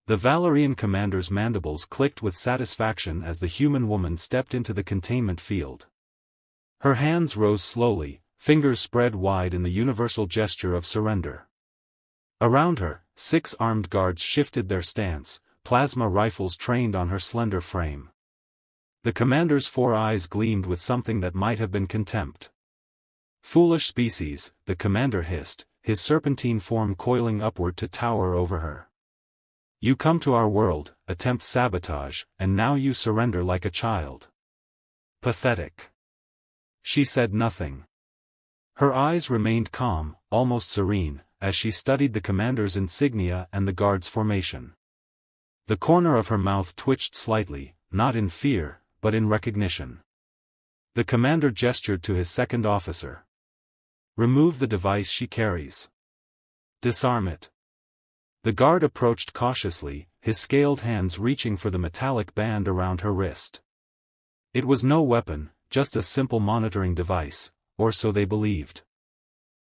The Valerian commander's mandibles clicked with satisfaction as the human woman stepped into the containment field. Her hands rose slowly, fingers spread wide in the universal gesture of surrender. Around her, 6 armed guards shifted their stance, plasma rifles trained on her slender frame. The commander's 4 eyes gleamed with something that might have been contempt. "Foolish species," the commander hissed, his serpentine form coiling upward to tower over her. "You come to our world, attempt sabotage, and now you surrender like a child. Pathetic." She said nothing. Her eyes remained calm, almost serene, as she studied the commander's insignia and the guard's formation. The corner of her mouth twitched slightly, not in fear, but in recognition. The commander gestured to his second officer. "Remove the device she carries. Disarm it." The guard approached cautiously, his scaled hands reaching for the metallic band around her wrist. It was no weapon, just a simple monitoring device, or so they believed.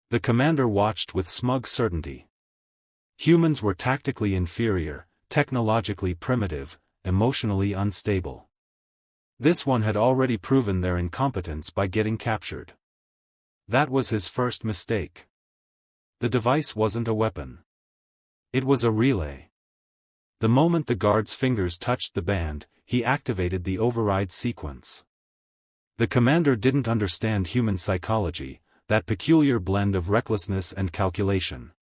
The commander watched with smug certainty. Humans were tactically inferior, technologically primitive, emotionally unstable. This one had already proven their incompetence by getting captured. That was his first mistake. The device wasn't a weapon. It was a relay. The moment the guard's fingers touched the band, he activated the override sequence. The commander didn't understand human psychology, that peculiar blend of recklessness and calculation.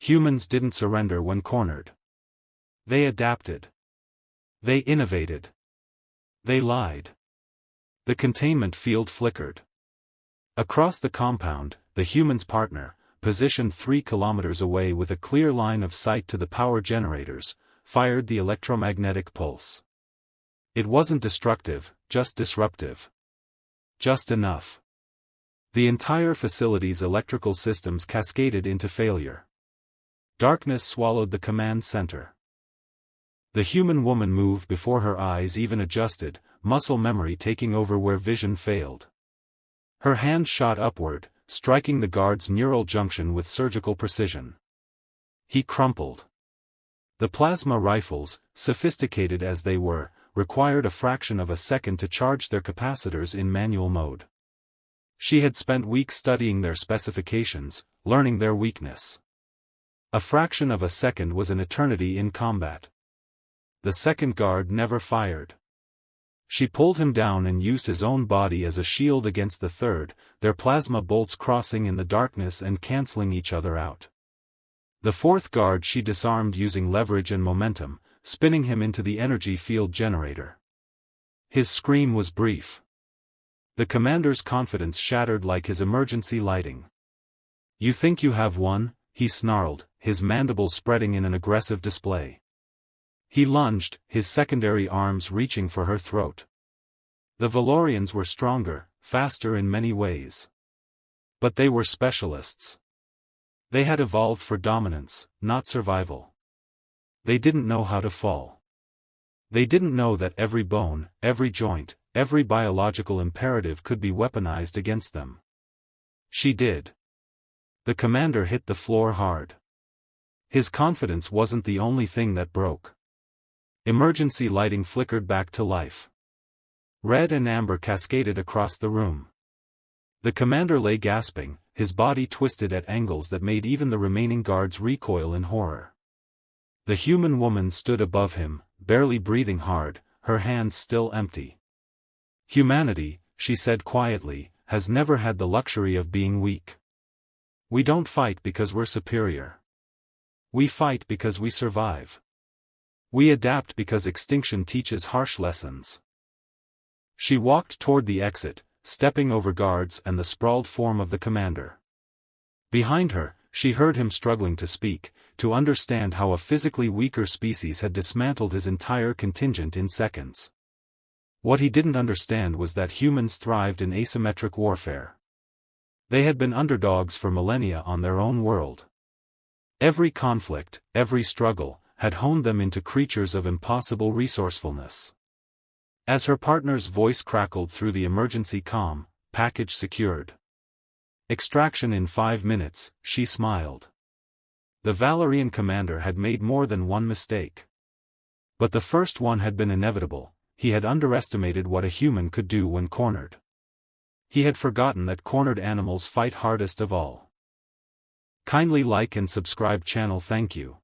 Humans didn't surrender when cornered. They adapted. They innovated. They lied. The containment field flickered. Across the compound, the human's partner, positioned 3 kilometers away with a clear line of sight to the power generators, fired the electromagnetic pulse. It wasn't destructive, just disruptive. Just enough. The entire facility's electrical systems cascaded into failure. Darkness swallowed the command center. The human woman moved before her eyes even adjusted, muscle memory taking over where vision failed. Her hand shot upward, striking the guard's neural junction with surgical precision. He crumpled. The plasma rifles, sophisticated as they were, required a fraction of a second to charge their capacitors in manual mode. She had spent weeks studying their specifications, learning their weakness. A fraction of a second was an eternity in combat. The second guard never fired. She pulled him down and used his own body as a shield against the third, their plasma bolts crossing in the darkness and canceling each other out. The fourth guard she disarmed using leverage and momentum, spinning him into the energy field generator. His scream was brief. The commander's confidence shattered like his emergency lighting. "You think you have won?" he snarled, his mandibles spreading in an aggressive display. He lunged, his secondary arms reaching for her throat. The Valorians were stronger, faster in many ways. But they were specialists. They had evolved for dominance, not survival. They didn't know how to fall. They didn't know that every bone, every joint, every biological imperative could be weaponized against them. She did. The commander hit the floor hard. His confidence wasn't the only thing that broke. Emergency lighting flickered back to life. Red and amber cascaded across the room. The commander lay gasping, his body twisted at angles that made even the remaining guards recoil in horror. The human woman stood above him, barely breathing hard, her hands still empty. "Humanity," she said quietly, "has never had the luxury of being weak. We don't fight because we're superior. We fight because we survive. We adapt because extinction teaches harsh lessons." She walked toward the exit, stepping over guards and the sprawled form of the commander. Behind her, she heard him struggling to speak, to understand how a physically weaker species had dismantled his entire contingent in seconds. What he didn't understand was that humans thrived in asymmetric warfare. They had been underdogs for millennia on their own world. Every conflict, every struggle, had honed them into creatures of impossible resourcefulness. As her partner's voice crackled through the emergency comm, "Package secured. Extraction in 5 minutes," she smiled. The Valerian commander had made more than one mistake. But the first one had been inevitable. He had underestimated what a human could do when cornered. He had forgotten that cornered animals fight hardest of all. Kindly like and subscribe channel. Thank you.